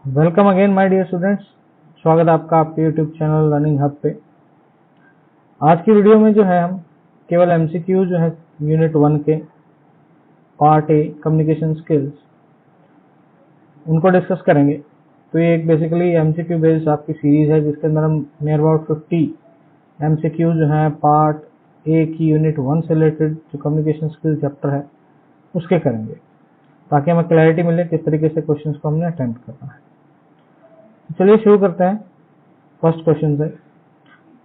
Welcome again my dear students. स्वागत है आपका आपके यूट्यूब चैनल लर्निंग हब पे। आज की वीडियो में जो है हम केवल एमसीक्यू जो है यूनिट 1 के पार्ट ए कम्युनिकेशन स्किल्स उनको डिस्कस करेंगे। तो ये एक बेसिकली एमसीक्यू बेस्ड आपकी सीरीज है जिसके अंदर हम नियर अबाउट 50 एमसीक्यू जो है पार्ट ए की यूनिट 1 से रिलेटेड जो कम्युनिकेशन स्किल्स चैप्टर है उसके करेंगे, ताकि हमें क्लैरिटी मिले किस तरीके से क्वेश्चन को हमने अटेम्प्ट करना है। चलिए शुरू करते हैं फर्स्ट क्वेश्चन से।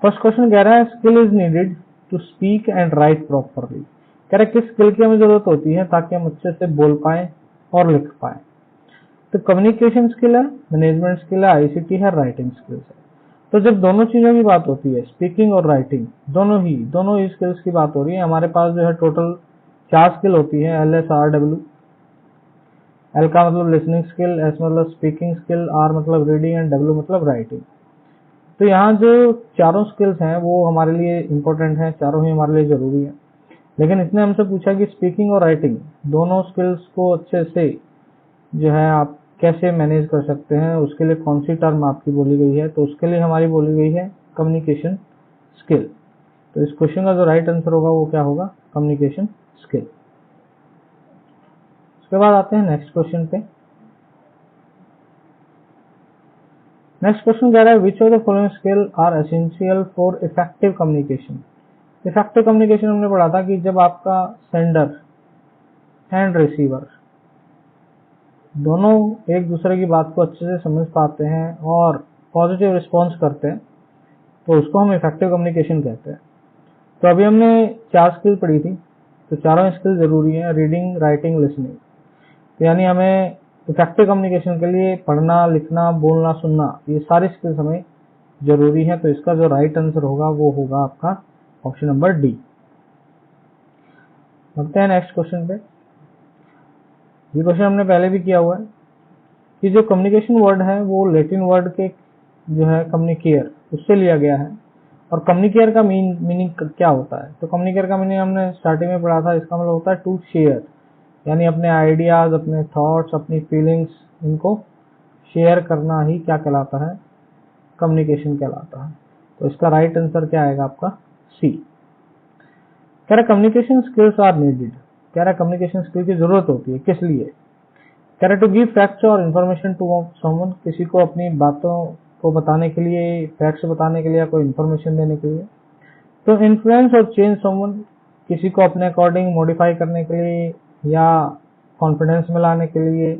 फर्स्ट क्वेश्चन कह रहा है skill is needed to speak and write properly. कह रहा है किस स्किल की हमें जरूरत होती है ताकि हम अच्छे से बोल पाए और लिख पाए। तो कम्युनिकेशन स्किल है, मैनेजमेंट स्किल है, आईसीटी है, राइटिंग स्किल्स है। तो जब दोनों चीजों की बात होती है, स्पीकिंग और राइटिंग, दोनों ही स्किल्स की बात हो रही है, हमारे पास जो है टोटल 4 स्किल होती है, LSRW। एल का मतलब लिसनिंग स्किल, एस मतलब स्पीकिंग स्किल, आर मतलब रीडिंग एंड डब्ल्यू मतलब राइटिंग। तो यहाँ जो चारों स्किल्स हैं वो हमारे लिए इम्पोर्टेंट हैं, चारों ही हमारे लिए जरूरी है। लेकिन इसने हमसे पूछा कि स्पीकिंग और राइटिंग दोनों स्किल्स को अच्छे से जो है आप कैसे मैनेज कर सकते हैं, उसके लिए कौन सी टर्म आपकी बोली गई है। तो उसके लिए हमारी बोली गई है कम्युनिकेशन स्किल। तो इस क्वेश्चन का जो राइट आंसर होगा वो क्या होगा, कम्युनिकेशन स्किल। उसके बाद आते हैं नेक्स्ट क्वेश्चन पे। नेक्स्ट क्वेश्चन कह रहा है which of the following skill are essential for effective communication. Effective communication हमने पढ़ा था कि जब आपका सेंडर एंड रिसीवर दोनों एक दूसरे की बात को अच्छे से समझ पाते हैं और पॉजिटिव रिस्पॉन्स करते हैं तो उसको हम इफेक्टिव कम्युनिकेशन कहते हैं। तो अभी हमने 4 स्किल पढ़ी थी, तो चारों स्किल जरूरी है, रीडिंग, राइटिंग, लिसनिंग। तो यानी हमें इफेक्टिव कम्युनिकेशन के लिए पढ़ना, लिखना, बोलना, सुनना, ये सारी स्किल्स हमें जरूरी है। तो इसका जो राइट आंसर होगा वो होगा आपका ऑप्शन नंबर डी। बढ़ते हैं नेक्स्ट क्वेश्चन पे। ये क्वेश्चन हमने पहले भी किया हुआ है कि जो कम्युनिकेशन वर्ड है वो लैटिन वर्ड के जो है कम्युनिकेयर उससे लिया गया है। और कम्युनिकेयर का मीनिंग क्या होता है, तो कम्युनिकेयर का मीनिंग हमने स्टार्टिंग में पढ़ा था, इसका मतलब होता है टू शेयर, यानी अपने आइडियाज, अपने थॉट्स, अपनी फीलिंग्स, इनको शेयर करना ही क्या कहलाता है, कम्युनिकेशन कहलाता है। तो इसका राइट आंसर क्या आएगा आपका, सी। कह रहा कम्युनिकेशन स्किल्स आर नीडेड। कह रहा कम्युनिकेशन स्किल की जरूरत होती है, किस लिए। कह रहा टू गिव फैक्ट्स और इन्फॉर्मेशन टू समवन, किसी को अपनी बातों को बताने के लिए, फैक्ट्स बताने के लिए या कोई इन्फॉर्मेशन देने के लिए। तो इन्फ्लुएंस और चेंज समवन, किसी को अपने अकॉर्डिंग मॉडिफाई करने के लिए या कॉन्फिडेंस में लाने के लिए,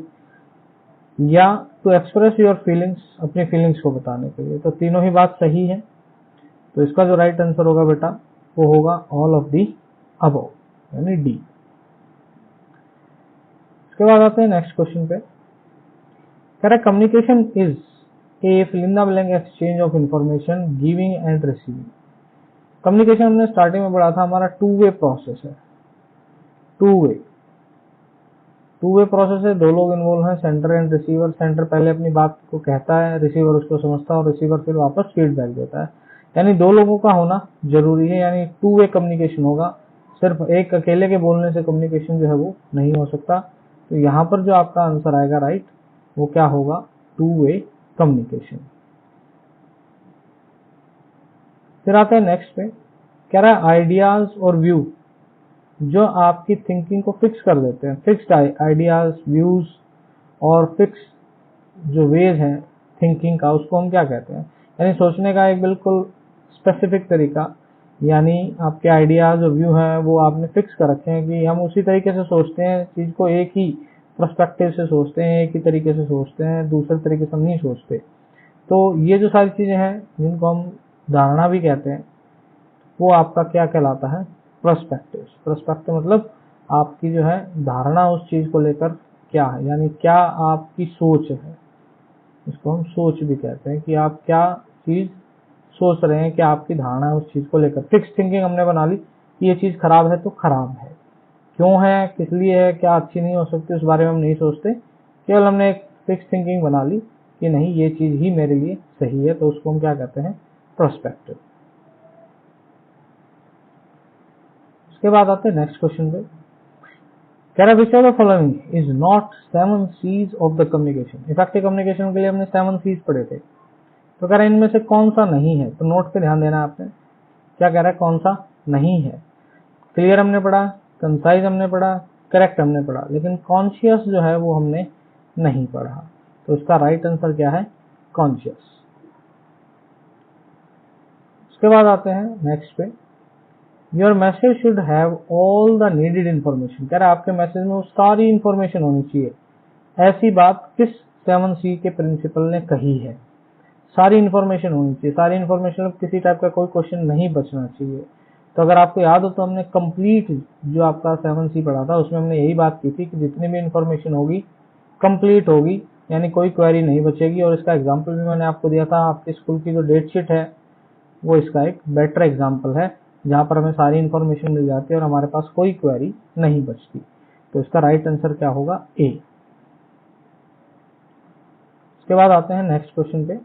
या टू एक्सप्रेस योर फीलिंग्स, अपनी फीलिंग्स को बताने के लिए। तो तीनों ही बात सही है। तो इसका जो राइट आंसर होगा बेटा वो होगा ऑल ऑफ दी अबव, यानी डी। इसके बाद आते हैं नेक्स्ट क्वेश्चन पे। कह रहा communication is a fill in the blank exchange of information giving and receiving. Communication हमने स्टार्टिंग में पढ़ा था, हमारा टू वे प्रोसेस है। टू वे प्रोसेस है, दो लोग इन्वॉल्व हैं, सेंडर एंड रिसीवर। सेंडर पहले अपनी बात को कहता है, रिसीवर उसको समझता है और रिसीवर फिर वापस फीडबैक देता है। यानी दो लोगों का होना जरूरी है, यानी टू वे कम्युनिकेशन होगा। सिर्फ एक अकेले के बोलने से कम्युनिकेशन जो है वो नहीं हो सकता। तो यहाँ पर जो आपका आंसर आएगा राइट, वो क्या होगा, टू वे कम्युनिकेशन। फिर आता है नेक्स्ट पे। कह रहा है आइडियाज और व्यू जो आपकी थिंकिंग को फिक्स कर देते हैं। फिक्स्ड आइडियाज, व्यूज और फिक्स जो वेज है थिंकिंग का, उसको हम क्या कहते हैं, यानी सोचने का एक बिल्कुल स्पेसिफिक तरीका। यानी आपके आइडियाज और व्यू हैं वो आपने फिक्स कर रखे हैं कि हम उसी तरीके से सोचते हैं, चीज को एक ही पर्सपेक्टिव से सोचते हैं, एक ही तरीके से सोचते हैं, दूसरे तरीके से नहीं सोचते। तो ये जो सारी चीजें हैं जिनको हम धारणा भी कहते हैं, वो आपका क्या कहलाता है, पर्सपेक्टिव। पर्सपेक्टिव मतलब आपकी जो है धारणा उस चीज को लेकर क्या है, यानी क्या आपकी सोच है, इसको हम सोच भी कहते हैं कि आप क्या चीज सोच रहे हैं, क्या आपकी धारणा है उस चीज को लेकर। फिक्स थिंकिंग हमने बना ली कि ये चीज खराब है तो खराब है, क्यों है, किस लिए है, क्या अच्छी नहीं हो सकती, उस बारे में हम नहीं सोचते। केवल हमने एक फिक्स थिंकिंग बना ली कि नहीं ये चीज ही मेरे लिए सही है, तो उसको हम क्या कहते हैं, पर्सपेक्टिव। उसके बाद आते हैं नेक्स्ट क्वेश्चन पे। कह रहा विच of the following is not 7 C's of the communication. Effective communication के लिए हमने 7 C's पढ़े थे, तो कह रहा है इनमें से कौन सा नहीं है। तो नोट पे ध्यान देना आपने, क्या कह रहा है, कौन सा नहीं है। क्लियर हमने पढ़ा, कंसाइज हमने पढ़ा, करेक्ट हमने पढ़ा, लेकिन कॉन्शियस जो है वो हमने नहीं पढ़ा। तो इसका राइट आंसर क्या है, कॉन्शियस। उसके बाद आते हैं नेक्स्ट पे, your message should have all the needed information. कह रहा है आपके मैसेज में वो सारी इंफॉर्मेशन होनी चाहिए। ऐसी बात किस 7C के प्रिंसिपल ने कही है, सारी इंफॉर्मेशन होनी चाहिए। सारी इंफॉर्मेशन, किसी टाइप का कोई क्वेश्चन नहीं बचना चाहिए। तो अगर आपको याद हो तो हमने कंप्लीट जो आपका 7C पढ़ा था उसमें हमने यही बात की थी कि जितनी भी इंफॉर्मेशन होगी कंप्लीट होगी, यानी कोई क्वेरी नहीं बचेगी। और इसका एग्जांपल भी मैंने आपको दिया था, आपके स्कूल की जो डेट शीट है वो इसका एक बेटर एग्जांपल है, जहां पर हमें सारी इंफॉर्मेशन मिल जाती है और हमारे पास कोई क्वेरी नहीं बचती। तो इसका राइट आंसर क्या होगा, ए। उसके बाद आते हैं नेक्स्ट क्वेश्चन पे,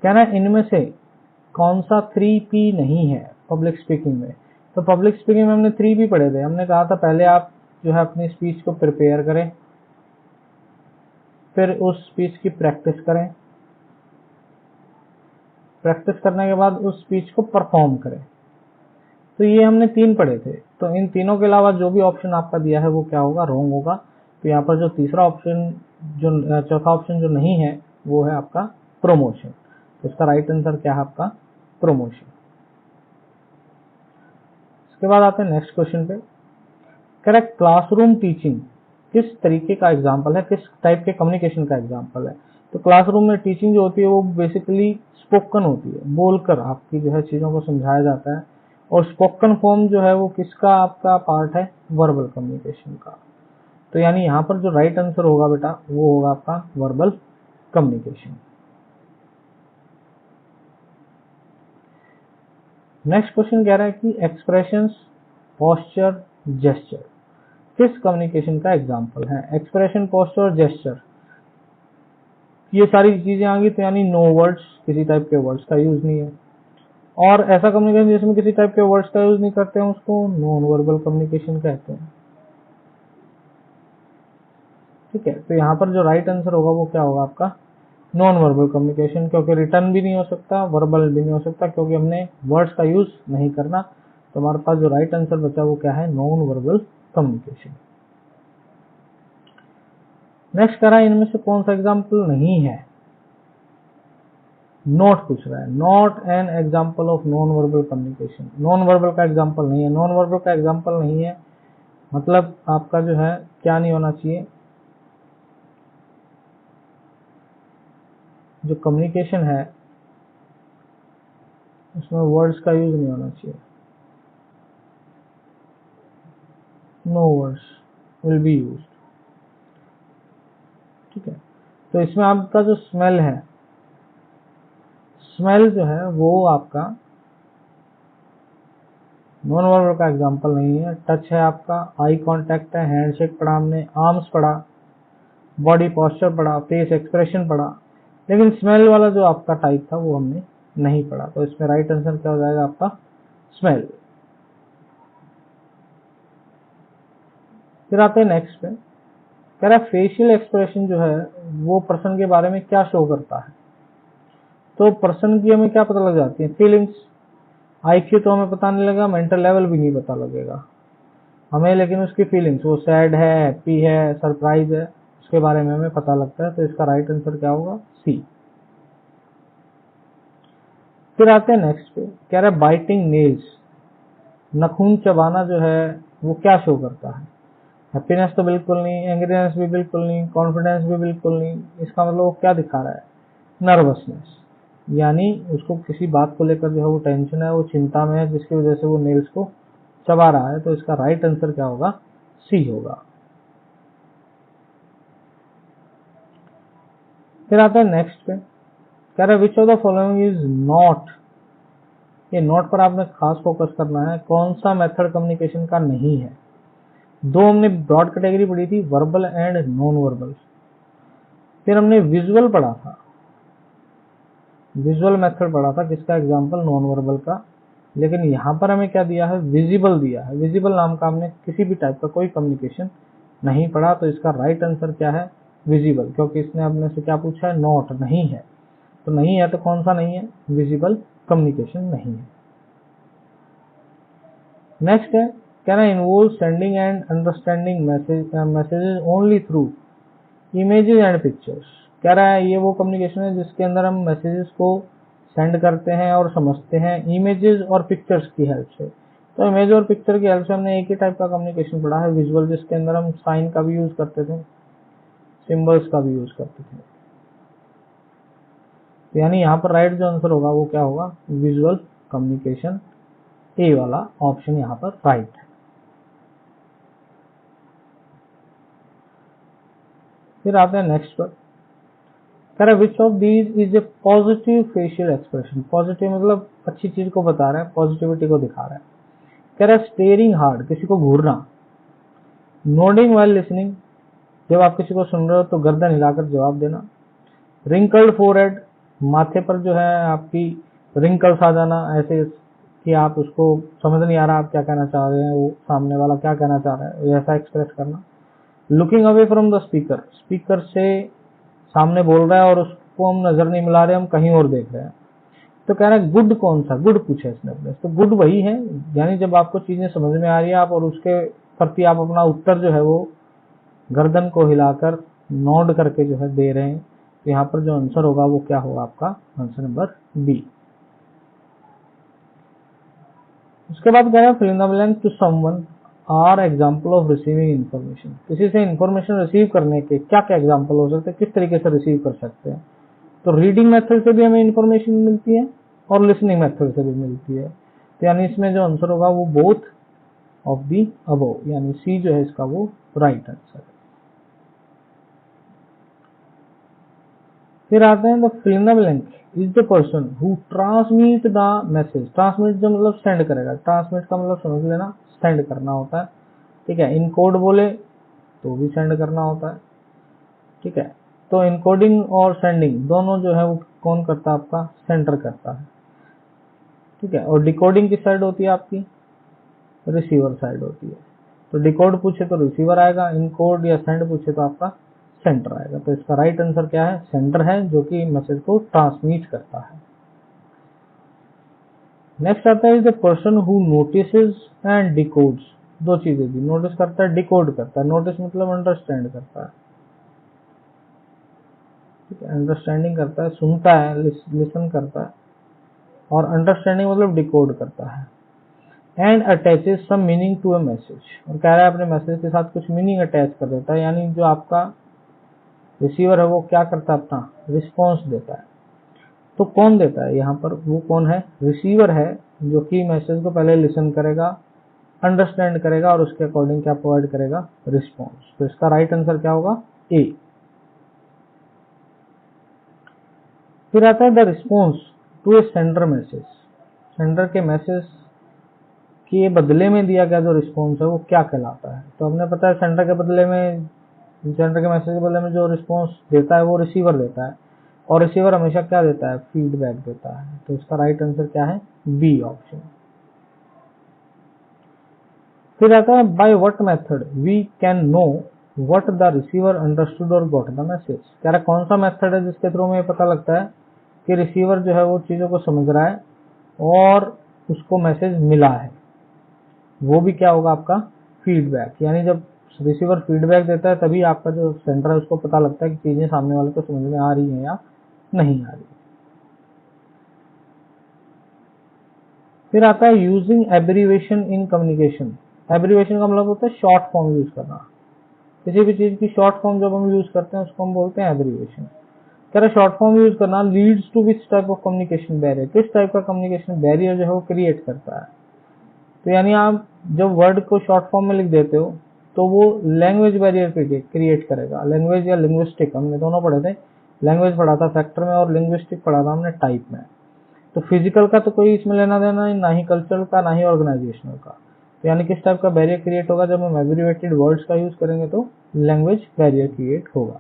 कहना इनमें से कौन सा 3P नहीं है पब्लिक स्पीकिंग में। तो पब्लिक स्पीकिंग में हमने 3P पढ़े थे। हमने कहा था पहले आप जो है अपनी स्पीच को प्रिपेयर करें, फिर उस स्पीच की प्रैक्टिस करें, प्रैक्टिस करने के बाद उस स्पीच को परफॉर्म करें। तो ये हमने 3 पढ़े थे। तो इन तीनों के अलावा जो भी ऑप्शन आपका दिया है वो क्या होगा, रॉन्ग होगा। तो यहाँ पर जो तीसरा ऑप्शन, जो चौथा ऑप्शन जो नहीं है वो है आपका प्रमोशन। तो इसका राइट आंसर क्या है आपका, प्रमोशन। इसके बाद आते हैं नेक्स्ट क्वेश्चन पे, करेक्ट क्लासरूम टीचिंग किस तरीके का एग्जाम्पल है, किस टाइप के कम्युनिकेशन का एग्जाम्पल है। तो क्लासरूम में टीचिंग जो होती है वो बेसिकली स्पोकन होती है, बोलकर आपकी जो है चीजों को समझाया जाता है। और स्पोकन फॉर्म जो है वो किसका आपका पार्ट है, वर्बल कम्युनिकेशन का। तो यानी यहाँ पर जो राइट आंसर होगा बेटा वो होगा आपका वर्बल कम्युनिकेशन। नेक्स्ट क्वेश्चन कह रहा है कि एक्सप्रेशंस, पोस्चर, जेस्चर किस कम्युनिकेशन का एग्जाम्पल है। एक्सप्रेशन, पोस्चर और जेस्चर, ये सारी चीजें आ गई तो यानी नो वर्ड्स, किसी टाइप के वर्ड्स का यूज नहीं है। और ऐसा कम्युनिकेशन जिसमें किसी टाइप के वर्ड्स का यूज नहीं करते हैं उसको नॉन वर्बल कम्युनिकेशन कहते हैं। ठीक है, तो यहाँ पर जो राइट आंसर होगा वो क्या होगा आपका, नॉन वर्बल कम्युनिकेशन, क्योंकि रिटर्न भी नहीं हो सकता, वर्बल भी नहीं हो सकता, क्योंकि हमने वर्ड्स का यूज नहीं करना। तो हमारे पास जो राइट आंसर बचा वो क्या है, नॉन वर्बल कम्युनिकेशन। नेक्स्ट करा इनमें से कौन सा एग्जाम्पल नहीं है, नॉट पूछ रहा है, not an example of non verbal communication. Non verbal का एग्जाम्पल नहीं है। नॉन वर्बल का एग्जाम्पल नहीं है मतलब आपका जो है क्या नहीं होना चाहिए, जो कम्युनिकेशन है उसमें वर्ड्स का यूज नहीं होना चाहिए। No words will be used. ठीक है, तो इसमें आपका जो स्मेल है, स्मेल जो है वो आपका नॉन वर्बल का एग्जाम्पल नहीं है। टच है आपका, आई कांटेक्ट है, हैंडशेक पढ़ा हमने, आर्म्स पढ़ा, बॉडी पोस्चर पढ़ा, फेस एक्सप्रेशन पढ़ा, लेकिन स्मेल वाला जो आपका टाइप था वो हमने नहीं पढ़ा। तो इसमें राइट आंसर क्या हो जाएगा आपका, स्मेल। फिर आते हैं नेक्स्ट पे, कह रहा है फेशियल एक्सप्रेशन जो है वो पर्सन के बारे में क्या शो करता है। तो पर्सन की हमें क्या पता लग जाती है, फीलिंग्स। आईक्यू तो हमें पता नहीं लगा, मेंटल लेवल भी नहीं पता लगेगा हमें, लेकिन उसकी फीलिंग्स, वो सैड है, हैप्पी है, सरप्राइज है, उसके बारे में हमें पता लगता है। तो इसका राइट आंसर क्या होगा, सी। फिर आते हैं नेक्स्ट पे, कह रहा है बाइटिंग नेल्स, नखून चबाना जो है वो क्या शो करता है। हैप्पीनेस तो बिल्कुल नहीं, एंग्रीनेस भी बिल्कुल नहीं, कॉन्फिडेंस भी बिल्कुल नहीं। इसका मतलब वो क्या दिखा रहा है, नर्वसनेस, यानी उसको किसी बात को लेकर जो है वो टेंशन है, वो चिंता में है, जिसकी वजह से वो नेल्स को चबा रहा है। तो इसका राइट आंसर क्या होगा, सी होगा। फिर आता है नेक्स्ट पे, कह रहा है which of the following is not, ये नॉट पर आपने खास फोकस करना है, कौन सा मेथड कम्युनिकेशन का नहीं है। दो हमने ब्रॉड कैटेगरी पढ़ी थी, वर्बल एंड नॉन वर्बल। फिर हमने विजुअल पढ़ा था, विजुअल मेथड पढ़ा था जिसका एग्जांपल नॉन वर्बल का लेकिन यहाँ पर हमें क्या दिया है, विजिबल दिया है। विजिबल नाम का हमने किसी भी टाइप का कोई कम्युनिकेशन नहीं पढ़ा, तो इसका राइट आंसर क्या है, विजिबल, क्योंकि इसने अपने से क्या पूछा है, नॉट, नहीं है। तो नहीं है तो कौन सा नहीं है, विजिबल कम्युनिकेशन नहीं है। नेक्स्ट है, can I involve sending end understanding messages only through images and pictures. कह रहा है ये वो कम्युनिकेशन है जिसके अंदर हम मैसेजेस को सेंड करते हैं और समझते हैं इमेजेस और पिक्चर्स की हेल्प से। तो इमेज और पिक्चर की हेल्प से हमने एक ही टाइप का कम्युनिकेशन पढ़ा है, विजुअल, जिसके अंदर हम साइन का भी यूज करते थे, सिंबल्स का भी यूज करते थे। तो यानी यहाँ पर राइट जो आंसर होगा वो क्या होगा, विजुअल कम्युनिकेशन, ए वाला ऑप्शन यहाँ पर राइट है। फिर आते हैं नेक्स्ट पर, कह रहा है which of these is a positive facial expression. Positive मतलब अच्छी चीज को बता रहा है, पॉजिटिविटी को दिखा रहा है। कह रहा है स्टेयरिंग हार्ड, किसी को घूरना, नोडिंग व्हाइल लिसनिंग, जब आप किसी को सुन रहे हो तो गर्दन हिलाकर जवाब देना, रिंकल्ड फोरहेड, माथे पर जो है आपकी रिंकल्स आ जाना, ऐसे कि आप उसको समझ नहीं आ रहा आप क्या कहना चाह रहे हैं, वो सामने वाला क्या कहना चाह रहा है, ऐसा एक्सप्रेस करना, looking away from the speaker, speaker से सामने बोल रहा है और उसको हम नजर नहीं मिला रहे, हम कहीं और देख रहे हैं। तो कह रहा है गुड कौन सा, गुड पूछा इसने अपने, तो गुड वही है, यानी जब आपको चीजें समझ में आ रही है आप और उसके प्रति आप अपना उत्तर जो है वो गर्दन को हिलाकर नोड करके जो है दे रहे हैं। तो यहाँ पर जो आंसर होगा वो क्या होगा, आपका आंसर नंबर बी। उसके बाद कह रहा है fill in the blank to someone are example of receiving information. किसी से इन्फॉर्मेशन रिसीव करने के क्या क्या एग्जाम्पल हो सकते हैं, किस तरीके से रिसीव कर सकते हैं। तो रीडिंग मेथड से भी हमें इन्फॉर्मेशन मिलती है और लिसनिंग मेथड से भी मिलती है। तो यानी इसमें जो आंसर होगा वो बोथ ऑफ दी अबव, यानी सी जो है इसका वो राइट आंसर है। फिर आते हैं the fill in the blank is the person who transmit the message. Transmit जो मतलब सेंड करेगा, ट्रांसमिट का मतलब समझ लेना सेंड करना होता है, ठीक है। इनकोड बोले तो भी सेंड करना होता है, ठीक है। तो इनकोडिंग और सेंडिंग दोनों जो है वो कौन करता है, आपका सेंडर करता है, ठीक है। और डिकोडिंग किस साइड होती है, आपकी रिसीवर साइड होती है। तो डिकोड पूछे तो रिसीवर आएगा, इनकोड या सेंड पूछे तो आपका सेंडर आएगा। तो इसका राइट आंसर क्या है, सेंडर है, जो कि मैसेज को ट्रांसमिट करता है। नेक्स्ट आता है the person who notices and डिकोड्स। दो चीजें दी, नोटिस करता है, डिकोड करता है। नोटिस मतलब अंडरस्टैंड करता है, ठीक है, अंडरस्टैंडिंग करता है, सुनता है, लिसन करता है, और अंडरस्टैंडिंग मतलब डिकोड करता है। And attaches some meaning to a message, और कह रहा है अपने मैसेज के साथ कुछ मीनिंग अटैच कर देता है, यानी जो आपका रिसीवर है वो क्या करता है, अपना रिस्पॉन्स देता है। तो कौन देता है यहाँ पर, वो कौन है, रिसीवर है, जो कि मैसेज को पहले लिसन करेगा, अंडरस्टैंड करेगा और उसके अकॉर्डिंग क्या प्रोवाइड करेगा, रिस्पॉन्स। तो इसका राइट आंसर क्या होगा, ए। फिर आता है the response to a sender message. Sender के मैसेज के बदले में दिया गया जो रिस्पॉन्स है वो क्या कहलाता है। तो हमने पता है सेंडर के बदले में, सेंडर के मैसेज के बदले में जो रिस्पॉन्स देता है वो रिसीवर देता है, और रिसीवर हमेशा क्या देता है, फीडबैक देता है। तो इसका राइट आंसर क्या है, बी ऑप्शन। फिर आता है by what method we can know what the receiver understood और गॉट द मैसेज। कह रहा कौन सा मेथड है जिसके थ्रू में पता लगता है कि रिसीवर जो है वो चीजों को समझ रहा है और उसको मैसेज मिला है। वो भी क्या होगा, आपका फीडबैक, यानी जब रिसीवर फीडबैक देता है तभी आपका जो सेंडर है उसको पता लगता है कि चीजें सामने वाले को समझ में आ रही हैं या नहीं आ रही। फिर आता है using abbreviation in communication. Abbreviation का मतलब होता है शॉर्ट फॉर्म यूज करना। किसी भी चीज की शॉर्ट फॉर्म जब हम यूज करते हैं उसको हम बोलते हैं एब्रीवेशन। कह रहा शॉर्ट फॉर्म यूज करना leads to which type of communication barrier, किस टाइप का कम्युनिकेशन बैरियर जो है वो क्रिएट करता है। तो यानी आप जब वर्ड को शॉर्ट फॉर्म में लिख देते हो तो वो लैंग्वेज बैरियर क्रिएट करेगा। लैंग्वेज या लिंग्विस्टिक हमने दोनों पढ़े थे, लैंग्वेज पढ़ा था फैक्टर में और लिंग्विस्टिक पढ़ा था हमने टाइप में। तो फिजिकल का तो कोई इसमें लेना देना नहीं, ना ही कल्चरल का, ना ही ऑर्गेनाइजेशनल का। तो यानी किस टाइप का बैरियर क्रिएट होगा, जब हम एब्रिविएटेड वर्ड्स का यूज करेंगे तो लैंग्वेज बैरियर क्रिएट होगा।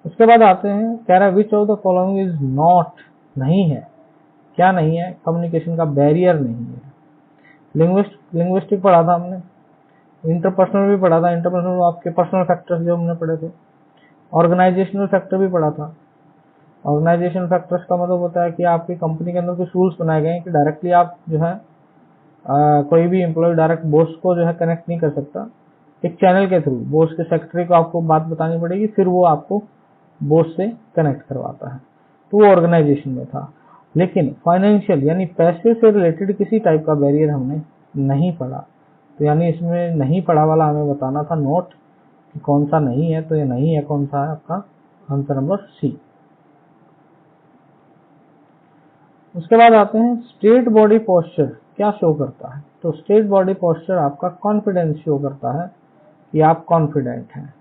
उसके बाद आते हैं, कह रहा है which of the following is not, नहीं है, क्या नहीं है, कम्युनिकेशन का बैरियर नहीं है। लिंग्विस्टिक पढ़ा था हमने, इंटरपर्सनल भी पढ़ा था, इंटरपर्सनल आपके पर्सनल फैक्टर्स जो हमने पढ़े थे। ऑर्गेनाइजेशनल फैक्टर भी पढ़ा था। ऑर्गेनाइजेशनल फैक्टर्स का मतलब होता है कि आपकी कंपनी के अंदर कुछ रूल्स बनाए गए हैं कि डायरेक्टली आप जो है कोई भी एम्प्लॉय डायरेक्ट बॉस को जो है कनेक्ट नहीं कर सकता, एक चैनल के थ्रू बॉस के सेक्रेटरी को आपको बात बतानी पड़ेगी, फिर वो आपको बॉस से कनेक्ट करवाता है। तो वो ऑर्गेनाइजेशन में था। लेकिन फाइनेंशियल यानी पैसे से रिलेटेड किसी टाइप का बैरियर हमने नहीं पढ़ा। तो यानी इसमें नहीं पढ़ा वाला हमें बताना था नोट कि कौन सा नहीं है। तो ये नहीं है, कौन सा है आपका आंसर नंबर सी। उसके बाद आते हैं स्ट्रेट बॉडी पोस्चर क्या शो करता है। तो स्ट्रेट बॉडी पोस्चर आपका कॉन्फिडेंस शो करता है कि आप कॉन्फिडेंट हैं।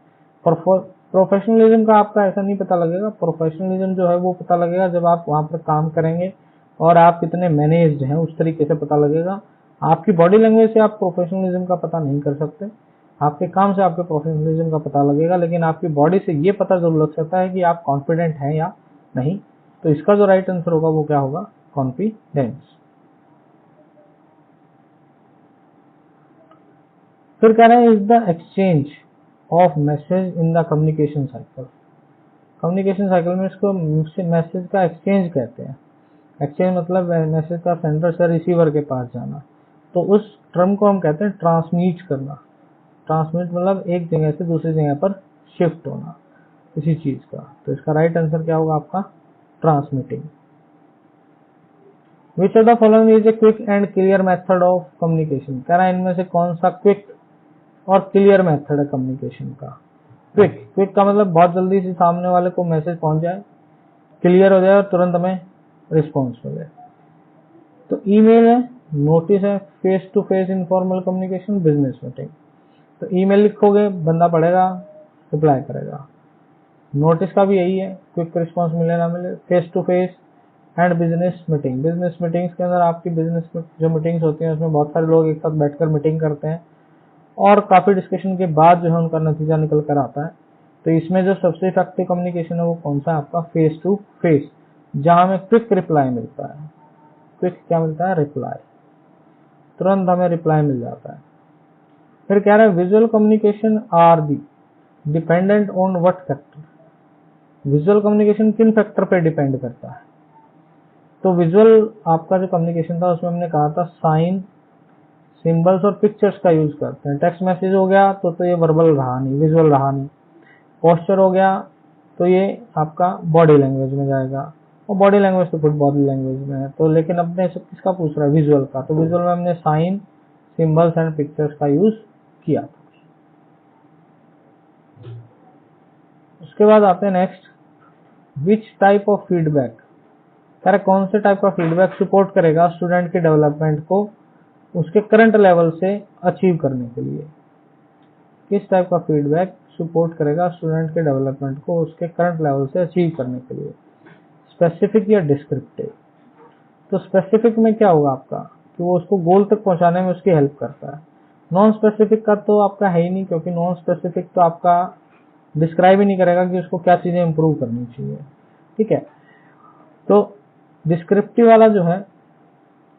प्रोफेशनलिज्म का आपका ऐसा नहीं पता लगेगा। प्रोफेशनलिज्म जो है वो पता लगेगा जब आप वहां पर काम करेंगे और आप कितने मैनेज्ड हैं, उस तरीके से पता लगेगा। आपकी बॉडी लैंग्वेज से आप प्रोफेशनलिज्म का पता नहीं कर सकते, आपके काम से आपके प्रोफेशनलिज्म का पता लगेगा, लेकिन आपकी बॉडी से ये पता जरूर लग सकता है कि आप कॉन्फिडेंट हैं या नहीं। तो इसका जो राइट आंसर होगा वो क्या होगा, कॉन्फिडेंस। फिर कह रहे हैं is the exchange of message in the communication cycle. Communication cycle में इसको मैसेज का एक्सचेंज कहते हैं। एक्सचेंज मतलब मैसेज का सेंडर से रिसीवर के पास जाना। तो उस टर्म को हम कहते हैं ट्रांसमिट करना। ट्रांसमिट मतलब एक जगह से दूसरी जगह पर शिफ्ट होना किसी चीज का। तो इसका राइट आंसर क्या होगा आपका, transmitting. Which of the following is a quick and clear method of communication. कह रहा है इनमें से कौन सा क्विक और क्लियर मेथड है कम्युनिकेशन का। क्विक का मतलब बहुत जल्दी से सामने वाले को मैसेज पहुंच जाए, क्लियर हो जाए और तुरंत हमें रिस्पॉन्स मिले। तो ईमेल है, नोटिस है, face to face informal communication, business meeting. तो ईमेल लिखोगे, बंदा पढ़ेगा, रिप्लाई करेगा। नोटिस का भी यही है, क्विक रिस्पॉन्स मिले ना मिले। Face to face and business meeting. Business meetings के अंदर आपकी बिजनेस जो मीटिंग्स होती हैं उसमें बहुत सारे लोग एक साथ बैठकर मीटिंग करते हैं और काफी डिस्कशन के बाद जो है उनका नतीजा निकल कर आता है। तो इसमें जो सबसे इफेक्टिव कम्युनिकेशन है वो कौन सा है आपका, फेस टू फेस, जहां हमें क्विक रिप्लाई मिलता है। क्विक क्या मिलता है, रिप्लाई, तुरंत हमें रिप्लाई मिल जाता है। फिर कह रहे हैं visual communication are the dependent on what factor. Visual communication किन फैक्टर पे डिपेंड करता है। तो विजुअल आपका जो कम्युनिकेशन था उसमें हमने कहा था साइन, सिंबल्स और पिक्चर्स का यूज करते हैं। टेक्स्ट मैसेज हो गया तो ये वर्बल रहा नहीं, विजुअल रहा नहीं। पोस्चर हो गया तो ये आपका बॉडी लैंग्वेज में जाएगा, और बॉडी लैंग्वेज तो खुद बॉडी लैंग्वेज में है। तो लेकिन अपने से किसका पूछ रहा है, विजुअल का। तो विजुअल में हमने साइन, सिंबल्स एंड पिक्चर्स का यूज किया। उसके बाद आते हैं next, which type of feedback. कौन से टाइप का फीडबैक सपोर्ट करेगा स्टूडेंट के डेवलपमेंट को उसके करंट लेवल से अचीव करने के लिए। किस टाइप का फीडबैक सपोर्ट करेगा स्टूडेंट के डेवलपमेंट को उसके करंट लेवल से अचीव करने के लिए, स्पेसिफिक या डिस्क्रिप्टिव। तो स्पेसिफिक में क्या होगा आपका कि वो उसको गोल तक पहुंचाने में उसकी हेल्प करता है। नॉन स्पेसिफिक का तो आपका है ही नहीं, क्योंकि नॉन स्पेसिफिक तो आपका डिस्क्राइब ही नहीं करेगा कि उसको क्या चीजें इंप्रूव करनी चाहिए। ठीक है, तो डिस्क्रिप्टिव वाला जो है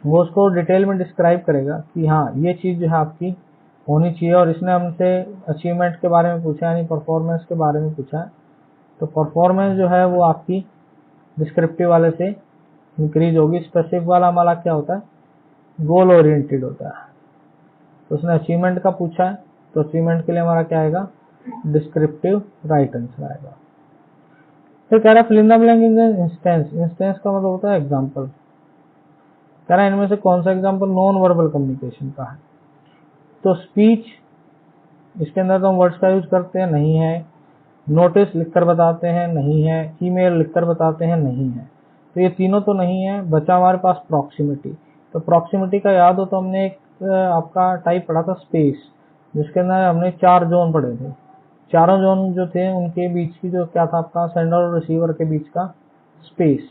वो उसको डिटेल में डिस्क्राइब करेगा कि हाँ ये चीज जो है आपकी होनी चाहिए, और इसने हमसे अचीवमेंट के बारे में पूछा यानी परफॉर्मेंस के बारे में पूछा है। तो परफॉर्मेंस जो है वो आपकी डिस्क्रिप्टिव वाले से इंक्रीज होगी। स्पेसिफिक वाला हमारा क्या होता है, गोल ओरिएंटेड होता है। तो उसने अचीवमेंट का पूछा है तो अचीवमेंट के लिए हमारा क्या आएगा, डिस्क्रिप्टिव राइट आंसर आएगा। फिर कह रहा है fill in the blank in instance. Instance का मतलब होता है एग्जाम्पल। कह रहा है इनमें से कौन सा एग्जाम्पल नॉन वर्बल कम्युनिकेशन का है। तो स्पीच, इसके अंदर तो हम वर्ड्स का यूज करते हैं, नहीं है। नोटिस लिखकर बताते हैं, नहीं है। ईमेल लिखकर बताते हैं, नहीं है। तो ये तीनों तो नहीं है। बचा हमारे पास प्रॉक्सिमिटी। तो प्रॉक्सिमिटी का याद हो तो हमने एक आपका टाइप पढ़ा था स्पेस, जिसके अंदर हमने 4 जोन पढ़े थे। चारों जोन जो थे उनके बीच की जो क्या था आपका, सेंडर और रिसीवर के बीच का स्पेस।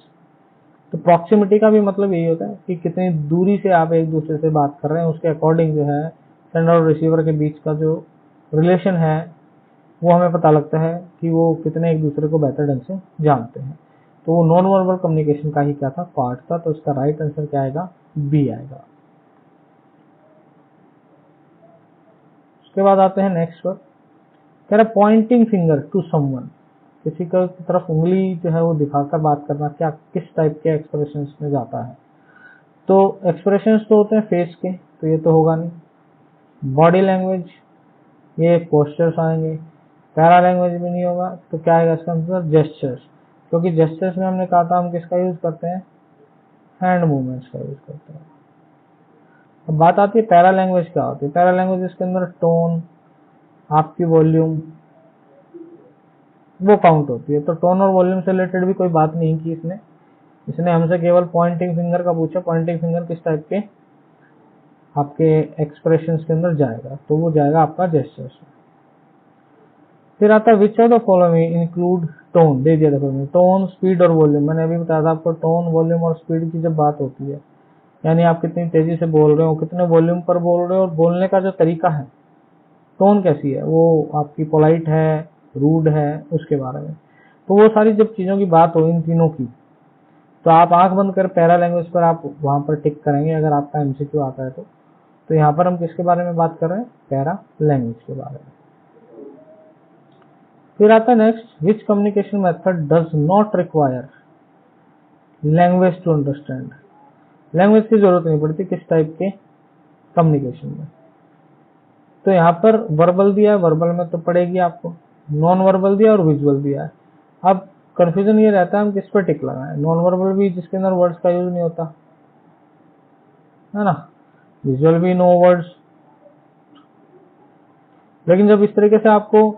तो प्रॉक्सिमिटी का भी मतलब यही होता है कि कितनी दूरी से आप एक दूसरे से बात कर रहे हैं, उसके अकॉर्डिंग जो है सेंडर और रिसीवर के बीच का जो रिलेशन है वो हमें पता लगता है कि वो कितने एक दूसरे को बेहतर ढंग से जानते हैं। तो वो नॉन वर्बल कम्युनिकेशन का ही क्या था, पार्ट था। तो इसका राइट आंसर क्या आएगा, बी आएगा। उसके बाद आते हैं नेक्स्ट पर, कह रहा पॉइंटिंग फिंगर टू समवन, किसी की तरफ उंगली जो है वो दिखाकर बात करना, क्या किस टाइप के एक्सप्रेशंस में जाता है। तो एक्सप्रेशंस तो होते हैं फेस के, तो ये तो होगा नहीं। बॉडी लैंग्वेज, ये पोस्चर्स आएंगे। पैरा लैंग्वेज भी नहीं होगा, तो क्या आएगा इसका आंसर, जेस्चर्स, क्योंकि जेस्चर्स में हमने कहा था हम किसका यूज करते हैं, हैंड मूवमेंट्स का यूज करते हैं। अब बात आती है पैरा लैंग्वेज क्या होती है। पैरा लैंग्वेज इसके अंदर टोन, आपकी वॉल्यूम, वो काउंट होती है। तो टोन और वॉल्यूम से रिलेटेड भी कोई बात नहीं की इसने हमसे केवल पॉइंटिंग फिंगर का पूछा, पॉइंटिंग फिंगर किस टाइप के आपके एक्सप्रेशंस के अंदर जाएगा, तो वो जाएगा आपका जेस्चर्स। फिर आता है which of the following include tone, दे दिया देखो, टोन, स्पीड और वॉल्यूम। मैंने अभी बताया था आपको, टोन, वॉल्यूम और स्पीड की जब बात होती है, यानी आप कितनी तेजी से बोल रहे हो, कितने वॉल्यूम पर बोल रहे हो, और बोलने का जो तरीका है, टोन कैसी है, वो आपकी पोलाइट है, रूड है, उसके बारे में। तो वो सारी जब चीजों की बात हो इन तीनों की, तो आप आंख बंद कर पैरा लैंग्वेज पर आप वहां पर टिक करेंगे अगर आपका एमसीक्यू आता है तो यहाँ पर हम किसके बारे में बात कर रहे हैं, पैरा लैंग्वेज के बारे में। फिर आता है next, which communication method does not require language to understand. Language की जरूरत नहीं पड़ती किस टाइप के कम्युनिकेशन में। तो यहाँ पर वर्बल दिया है, वर्बल में तो पड़ेगी आपको, नॉन वर्बल दिया और विजुअल दिया है। अब कंफ्यूजन ये रहता है हम किस पर टिक लगाएं, नॉन वर्बल भी जिसके अंदर वर्ड्स का यूज नहीं होता है ना, विजुअल भी नो वर्ड्स। लेकिन जब इस तरीके से आपको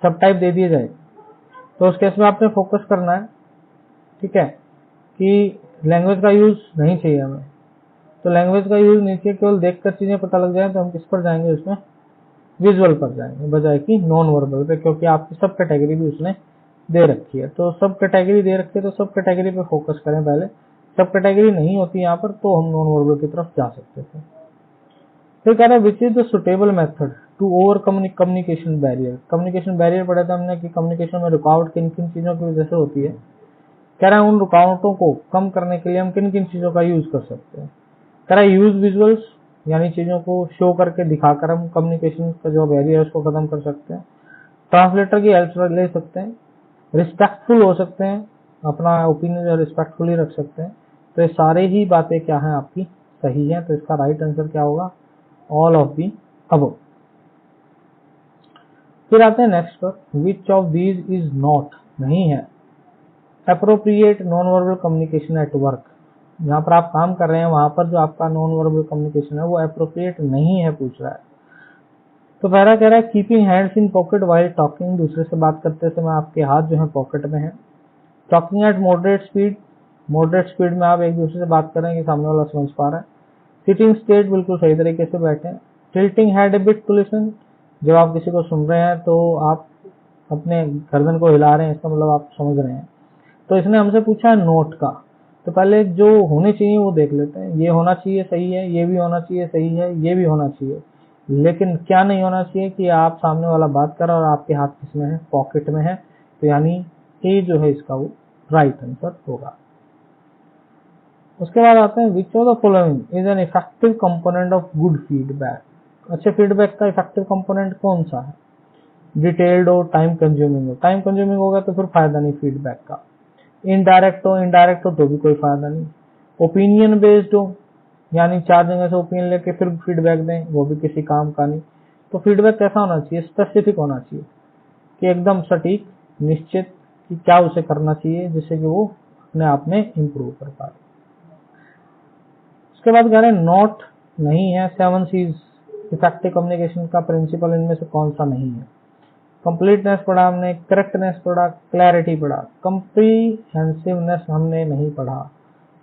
सब टाइप दे दिए जाए तो उस केस में आपने फोकस करना है, ठीक है, कि लैंग्वेज का यूज नहीं चाहिए हमें। तो लैंग्वेज का यूज नहीं चाहिए, केवल देखकर चीजें पता लग जाए तो हम किस पर जाएंगे, उसमें विजुअल पर जाएंगे बजाय कि नॉन वर्बल पे, क्योंकि आपकी सब कैटेगरी भी उसने दे रखी है। तो सब कैटेगरी दे रखी है तो सब कैटेगरी पे फोकस करें पहले। सब कैटेगरी नहीं होती यहाँ पर तो हम नॉन वर्बल की तरफ जा सकते थे। फिर कह रहा है which is the suitable method to over communication barrier. Communication barrier पढ़ा था हमने कि कम्युनिकेशन में रुकावट किन किन चीजों की वजह से होती है। कह रहा है उन रुकावटों को कम करने के लिए हम किन किन चीजों का यूज कर सकते हैं। कह रहा है यूज विजुअल्स, यानी चीजों को शो करके दिखाकर हम कम्युनिकेशन का जो बैरियर है उसको खत्म कर सकते हैं। ट्रांसलेटर की हेल्प ले सकते हैं। रिस्पेक्टफुल हो सकते हैं, अपना ओपिनियन रिस्पेक्टफुली रख सकते हैं। तो ये सारे ही बातें क्या है आपकी सही है। तो इसका राइट आंसर क्या होगा, ऑल ऑफ दी अबव। फिर आते हैं नेक्स्ट पर, which of these is not, नहीं है appropriate non verbal communication at work. जहां पर आप काम कर रहे हैं वहां पर जो आपका नॉन वर्बल कम्युनिकेशन है वो एप्रोप्रिएट नहीं है, पूछ रहा है। तो पहला कह रहा है keeping hands in pocket while talking, दूसरे से बात करते समय आपके हाथ जो है पॉकेट में है। Talking at moderate speed, moderate speed में आप एक दूसरे से बात कर रहे हैं कि सामने वाला समझ पा रहा है। सिटिंग स्टेट, बिल्कुल सही तरीके से बैठे। Tilting head a bit to listen, जब आप किसी को सुन रहे हैं तो आप अपने गर्दन को हिला रहे हैं, इसका मतलब आप समझ रहे हैं। तो इसने हमसे पूछा है नोट का, तो पहले जो होने चाहिए वो देख लेते हैं। ये होना चाहिए सही है, ये भी होना चाहिए सही है, ये भी होना चाहिए। लेकिन क्या नहीं होना चाहिए कि आप सामने वाला बात कर रहा है और आपके हाथ किसमें है, पॉकेट में है। तो यानी ए जो है इसका वो राइट आंसर होगा। उसके बाद आते हैं विच of the following is an effective component of good feedback. अच्छे फीडबैक का इफेक्टिव कंपोनेंट कौन सा है। डिटेल्ड हो, टाइम कंज्यूमिंग हो, टाइम कंज्यूमिंग होगा तो फिर फायदा नहीं फीडबैक का। इनडायरेक्ट हो तो भी कोई फायदा नहीं। ओपिनियन बेस्ड हो, यानी 4 जगह से ओपिनियन लेके फिर फीडबैक दें, वो भी किसी काम का नहीं। तो फीडबैक कैसा होना चाहिए, स्पेसिफिक होना चाहिए कि एकदम सटीक, निश्चित कि क्या उसे करना चाहिए जिससे कि वो अपने आप में इंप्रूव कर पाए। उसके बाद कह रहे हैं नॉट नहीं है 7 C's इफेक्टिव कम्युनिकेशन का प्रिंसिपल इनमें से कौन सा नहीं है। कंप्लीटनेस पढ़ा हमने, करेक्टनेस पढ़ा, क्लैरिटी पढ़ा, कम्प्रीहेंसिवनेस हमने नहीं पढ़ा।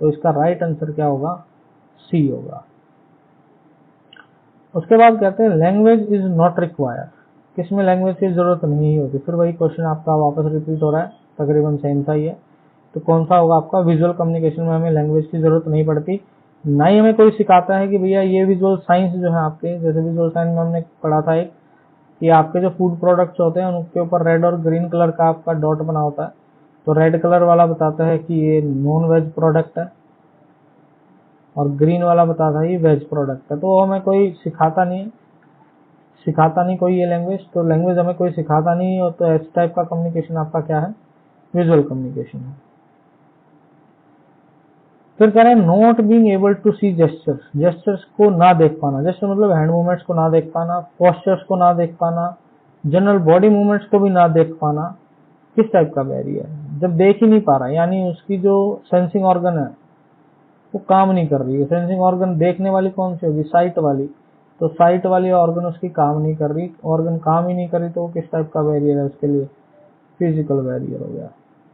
तो इसका राइट आंसर क्या होगा, सी होगा। उसके बाद कहते हैं लैंग्वेज इज नॉट रिक्वायर्ड, किसमें लैंग्वेज की जरूरत नहीं होती। फिर वही क्वेश्चन आपका वापस रिपीट हो रहा है, तकरीबन सेम सा ही है। तो कौन सा होगा आपका, विजुअल कम्युनिकेशन में हमें लैंग्वेज की जरूरत नहीं पड़ती। ना ही हमें कोई सिखाता है कि भैया ये विजुअल साइंस जो है आपके, जैसे विजुअल साइंस में हमने पढ़ा था एक कि आपके जो फूड प्रोडक्ट्स होते हैं उनके ऊपर रेड और ग्रीन कलर का आपका डॉट बना होता है। तो रेड कलर वाला बताता है कि ये नॉन वेज प्रोडक्ट है और ग्रीन वाला बताता है ये वेज प्रोडक्ट है। तो हमें कोई सिखाता नहीं कोई ये लैंग्वेज, तो लैंग्वेज हमें कोई सिखाता नहीं हो, तो इस टाइप का कम्युनिकेशन आपका क्या है, विजुअल कम्युनिकेशन है। फिर कह रहे हैं not being able to see gestures, gestures को ना देख पाना, जेस्चर मतलब हैंड मूवमेंट्स को ना देख पाना, पोस्चर्स को ना देख पाना, जनरल बॉडी मूवमेंट्स को भी ना देख पाना। किस टाइप का बैरियर है, जब देख ही नहीं पा रहा, यानी उसकी जो सेंसिंग ऑर्गन है वो काम नहीं कर रही है। सेंसिंग ऑर्गन देखने वाली कौन सी होगी, साइट वाली, तो साइट वाली ऑर्गन उसकी काम नहीं कर रही, ऑर्गन काम ही नहीं कर रही, तो वो किस टाइप का बैरियर है उसके लिए, फिजिकल बैरियर हो गया।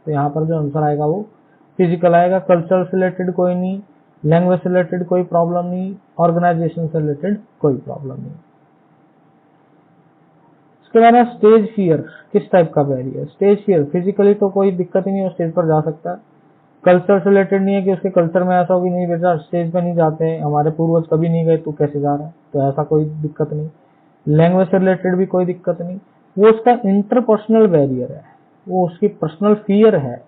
तो यहाँ पर जो आंसर आएगा वो फिजिकल आएगा। कल्चर से रिलेटेड कोई नहीं, लैंग्वेज से रिलेटेड कोई प्रॉब्लम नहीं, ऑर्गेनाइजेशन से रिलेटेड कोई प्रॉब्लम नहीं। इसके बाद है स्टेज फियर, किस टाइप का बैरियर, स्टेज फियर फिजिकली तो कोई दिक्कत ही नहीं, स्टेज पर जा सकता है। कल्चर से रिलेटेड नहीं है कि उसके कल्चर में ऐसा होगी नहीं बेटा स्टेज पे नहीं जाते हैं, हमारे पूर्वज कभी नहीं गए, तू कैसे जा रहा है, तो ऐसा कोई दिक्कत नहीं। लैंग्वेज से रिलेटेड भी कोई दिक्कत नहीं, वो उसका इंटरपर्सनल बैरियर है, वो उसकी पर्सनल फियर है,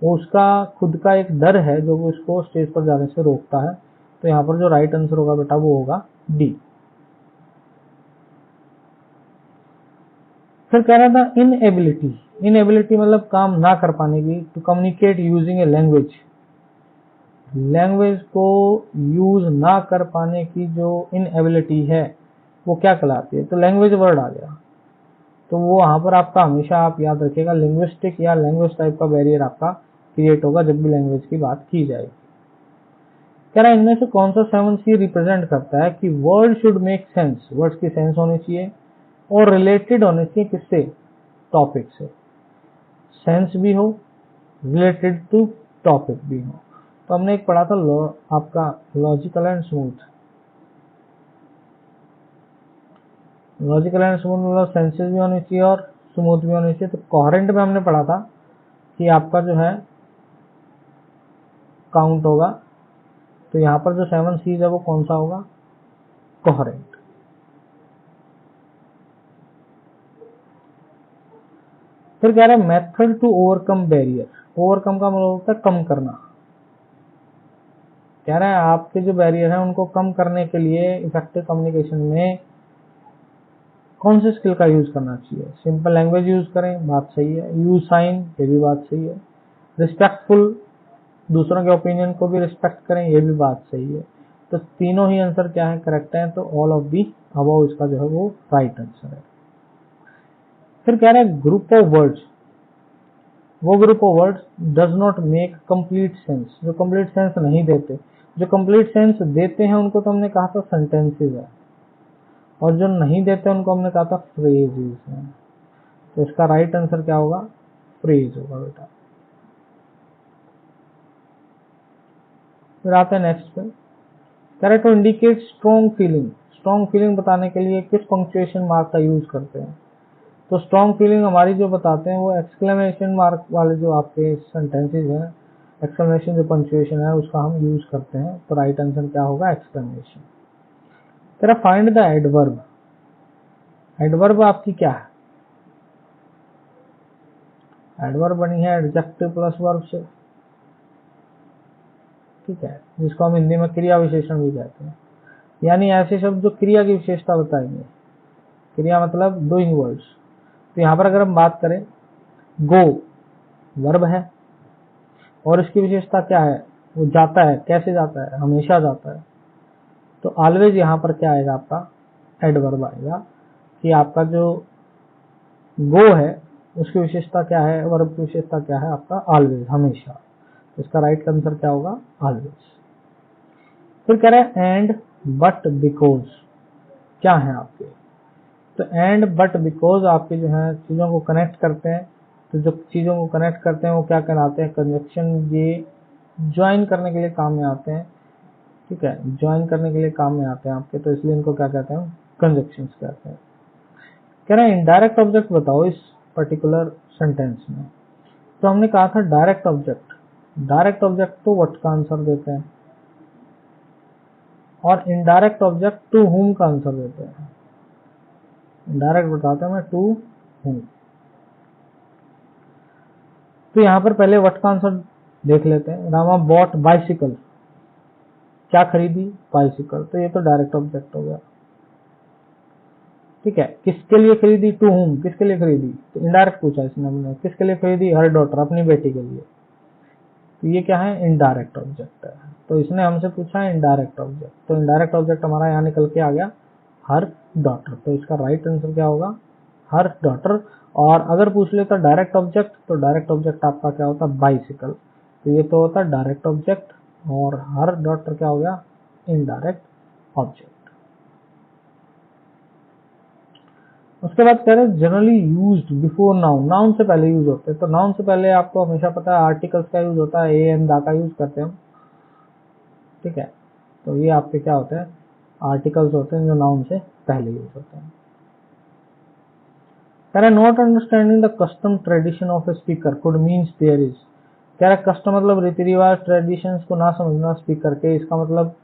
वो उसका खुद का एक डर है जो उसको स्टेज पर जाने से रोकता है। तो यहाँ पर जो राइट आंसर होगा बेटा वो होगा डी। फिर कह रहा था इनएबिलिटी, इनएबिलिटी मतलब काम ना कर पाने की, to communicate using a language, language को यूज ना कर पाने की जो इनएबिलिटी है वो क्या कहलाती है, तो लैंग्वेज वर्ड आ गया। तो वो वहां पर आपका हमेशा आप याद रखिएगा लिंग्विस्टिक या लैंग्वेज टाइप का बैरियर आपका क्रिएट होगा जब भी लैंग्वेज की बात की जाएगी। कह रहा है इनमें से कौन सा 7C रिप्रेजेंट करता है कि word should make sense, words की सेंस होनी चाहिए और रिलेटेड होने चाहिए किससे, टॉपिक से, सेंस भी हो, रिलेटेड टू टॉपिक भी हो। तो हमने एक पढ़ा था आपका logical and smooth, logical and smooth मतलब सेंसेस भी होनी चाहिए और स्मूथ भी होनी चाहिए। तो कोहेरेंट में हमने पढ़ा था कि आपका जो है काउंट होगा, तो यहाँ पर जो 7C's है वो कौन सा होगा, कोहेरेंट। फिर कह रहा है method to overcome barrier, overcome का मतलब होता है कम करना। कह रहा है आपके जो बैरियर है उनको कम करने के लिए इफेक्टिव कम्युनिकेशन में कौन से स्किल का यूज करना चाहिए, सिंपल लैंग्वेज यूज करें, बात सही है, यूज साइन, ये भी बात सही है, रिस्पेक्टफुल, दूसरों के ओपिनियन को भी रिस्पेक्ट करें, ये भी बात सही है। तो तीनों ही आंसर क्या है, करेक्ट है, तो ऑल ऑफ दी अबव इसका जो है वो राइट आंसर है। फिर कह रहे हैं ग्रुप ऑफ वर्ड्स, वो group of words does not make complete sense, जो कंप्लीट सेंस नहीं देते, जो कंप्लीट सेंस देते हैं उनको तो हमने कहा था सेंटेंसेस है, और जो नहीं देते उनको हमने कहा था फ्रेजेस है। तो इसका राइट आंसर क्या होगा, फ्रेज होगा बेटा। फिर आते हैं नेक्स्ट पे, कह रहे to indicate strong feeling, strong feeling बताने के लिए किस पंक्चुएशन मार्क का यूज करते हैं, तो स्ट्रॉन्ग फीलिंग हमारी जो बताते हैं वो एक्सक्लेमेशन मार्क वाले जो आपके सेंटेंसेस हैं, एक्सक्लेमेशन जो पंक्चुएशन है उसका हम यूज करते हैं। तो राइट आंसर क्या होगा, एक्सक्लेमेशन। तेरा फाइंड द एडवर्ब, एडवर्ब आपकी क्या है, एडवर्ब बनी है एडजेक्टिव प्लस वर्ब से, ठीक है, जिसको हम हिंदी में क्रिया विशेषण भी कहते हैं, यानी ऐसे शब्द जो क्रिया की विशेषता बताएंगे, क्रिया मतलब डूइंग वर्ड्स। तो यहाँ पर अगर हम बात करें गो वर्ब है और इसकी विशेषता क्या है, वो जाता है, कैसे जाता है, हमेशा जाता है। तो ऑलवेज यहाँ पर क्या आएगा, आपका एडवर्ब आएगा कि आपका जो गो है उसकी विशेषता क्या है, वर्ब की विशेषता क्या है, आपका ऑलवेज, हमेशा। तो इसका राइट आंसर क्या होगा, ऑलवेज। फिर कह रहे हैं एंड बट बिकॉज क्या है आपके, तो एंड बट बिकॉज आपके जो है चीजों को कनेक्ट करते हैं। तो जो चीजों को कनेक्ट करते हैं वो क्या कहलाते हैं, कंजक्शन, ये ज्वाइन करने के लिए काम में आते हैं, ठीक है, ज्वाइन करने के लिए काम में आते हैं आपके, तो इसलिए इनको क्या कहते हैं, कंजक्शंस कहते हैं। कह रहे हैं इनडायरेक्ट ऑब्जेक्ट बताओ इस पर्टिकुलर सेंटेंस में, तो हमने कहा था डायरेक्ट ऑब्जेक्ट, डायरेक्ट ऑब्जेक्ट तो व्हाट का आंसर देते हैं और इनडायरेक्ट ऑब्जेक्ट टू हुम का आंसर देते हैं। डायरेक्ट बताते हैं मैं टू हूं। तो यहाँ पर पहले व्हाट का आंसर देख लेते हैं। रामा बॉट बाइसिकल, क्या खरीदी? बाइसिकल। तो ये तो डायरेक्ट ऑब्जेक्ट हो गया, ठीक है। किसके लिए खरीदी? टू हुम, किसके लिए खरीदी? तो इनडायरेक्ट पूछा इसने हमने, किसके लिए खरीदी? हर डॉटर, अपनी बेटी के लिए। तो ये क्या है? इनडायरेक्ट ऑब्जेक्ट है। तो इसने हमसे पूछा है इनडायरेक्ट ऑब्जेक्ट, तो इनडायरेक्ट ऑब्जेक्ट हमारा यहाँ निकल के आ गया हर डॉटर। तो इसका राइट आंसर क्या होगा? हर डॉटर। और अगर पूछ लेता डायरेक्ट ऑब्जेक्ट, तो डायरेक्ट ऑब्जेक्ट आपका क्या होता? बाइसिकल। तो ये तो होता डायरेक्ट ऑब्जेक्ट, और हर डॉटर क्या हो गया? Indirect object. उसके बाद कह रहे generally used before noun, noun से पहले यूज होते हैं। तो नाउन से पहले आपको हमेशा पता है आर्टिकल्स का यूज होता है, ए एंड दा का यूज करते हैं हम, ठीक है। तो ये आपके क्या होते हैं? आर्टिकल्स होते हैं जो नाउन से पहले यूज होते हैं। कह रहे not understanding the custom tradition of a speaker could means there is. कह रहे कस्टम मतलब रीति रिवाज, ट्रेडिशंस को ना समझना स्पीकर के, इसका मतलब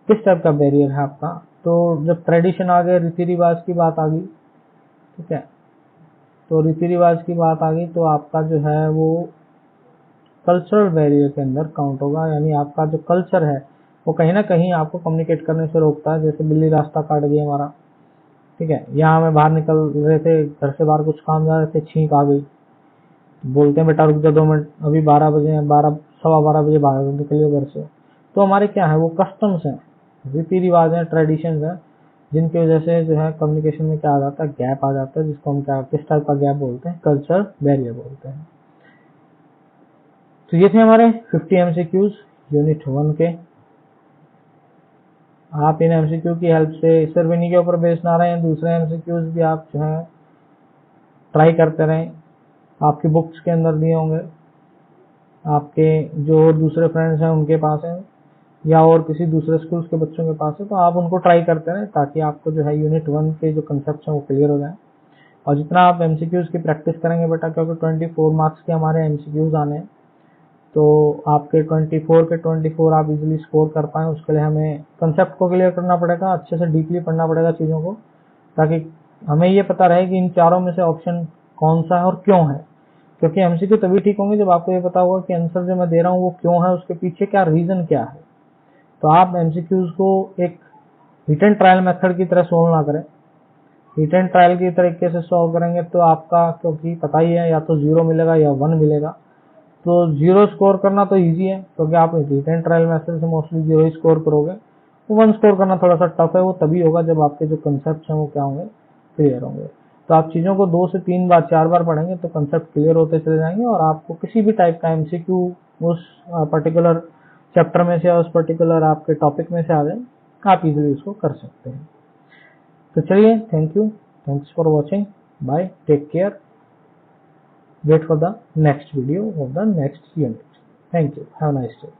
किस टाइप का बैरियर है आपका? तो जब ट्रेडिशन आ गए, रीति रिवाज की बात आ गई, ठीक है, तो रीति रिवाज की बात आ गई तो आपका जो है वो कल्चरल बैरियर के अंदर काउंट होगा। यानी आपका जो कल्चर है वो कहीं ना कहीं आपको कम्युनिकेट करने से रोकता है। जैसे बिल्ली रास्ता काट गई हमारा, ठीक है, यहाँ हमें बाहर निकल रहे थे, घर से बाहर कुछ काम जा रहे थे, छींक आ गई, बोलते हैं बेटा रुक जा 2 मिनट, अभी 12 बजे हैं, 12 सवा 12 बजे बाहर निकलिए घर से। तो हमारे क्या है वो कस्टम्स हैं, रीति रिवाज हैं, ट्रेडिशंस हैं, जिनकी वजह से जो है कम्युनिकेशन में क्या आ जाता है? गैप आ जाता है, जिसको हम क्या किस टाइप का गैप बोलते हैं? कल्चर बैरियर बोलते हैं। तो ये थे हमारे 50 एमसीक्यूज यूनिट 1 के। आप इन एमसीक्यू की हेल्प से सिर्फ इन्हीं के ऊपर बेस्ड ना रहे हैं, दूसरे एमसीक्यूज भी आप जो है ट्राई करते रहें। आपकी बुक्स के अंदर दिए होंगे, आपके जो दूसरे फ्रेंड्स हैं उनके पास है, या और किसी दूसरे स्कूल्स के बच्चों के पास है, तो आप उनको ट्राई करते रहें ताकि आपको जो है यूनिट 1 के जो कंसेप्ट हैं वो क्लियर हो जाए। और जितना आप एमसीक्यूज की प्रैक्टिस करेंगे बेटा, क्योंकि 24 मार्क्स के हमारे एमसीक्यूज आने हैं, तो आपके 24 के 24 आप इजीली स्कोर कर पाएं, उसके लिए हमें कंसेप्ट को क्लियर करना पड़ेगा, अच्छे से डीपली पढ़ना पड़ेगा चीज़ों को, ताकि हमें ये पता रहे कि इन चारों में से ऑप्शन कौन सा है और क्यों है। क्योंकि एमसीक्यू तभी ठीक होंगे जब आपको ये पता होगा कि आंसर जो मैं दे रहा हूँ वो क्यों है, उसके पीछे क्या रीजन क्या है। तो आप एमसीक्यूज को एक हिट एंड ट्रायल मेथड की तरह सोल्व ना करें। हिट एंड ट्रायल की तरीके से सॉल्व करेंगे तो आपका, क्योंकि पता ही है, या तो 0 मिलेगा या 1 मिलेगा। तो 0 स्कोर करना तो इजी है, क्योंकि आप हिट एंड ट्रायल मेथड से मोस्टली 0 ही स्कोर करोगे। 1 स्कोर करना थोड़ा सा टफ है, वो तभी होगा जब आपके जो कंसेप्ट हैं वो क्या होंगे? क्लियर होंगे। तो आप चीज़ों को 2 से 3 बार 4 बार पढ़ेंगे तो कंसेप्ट क्लियर होते चले जाएंगे, और आपको किसी भी टाइप का एमसीक्यू उस पर्टिकुलर चैप्टर में से या उस पर्टिकुलर आपके टॉपिक में से आ जाए, आप इजीली उसको कर सकते हैं। तो चलिए, thank you, thanks for watching, bye, take care, wait for the next video of the next unit. Thank you, have a nice day.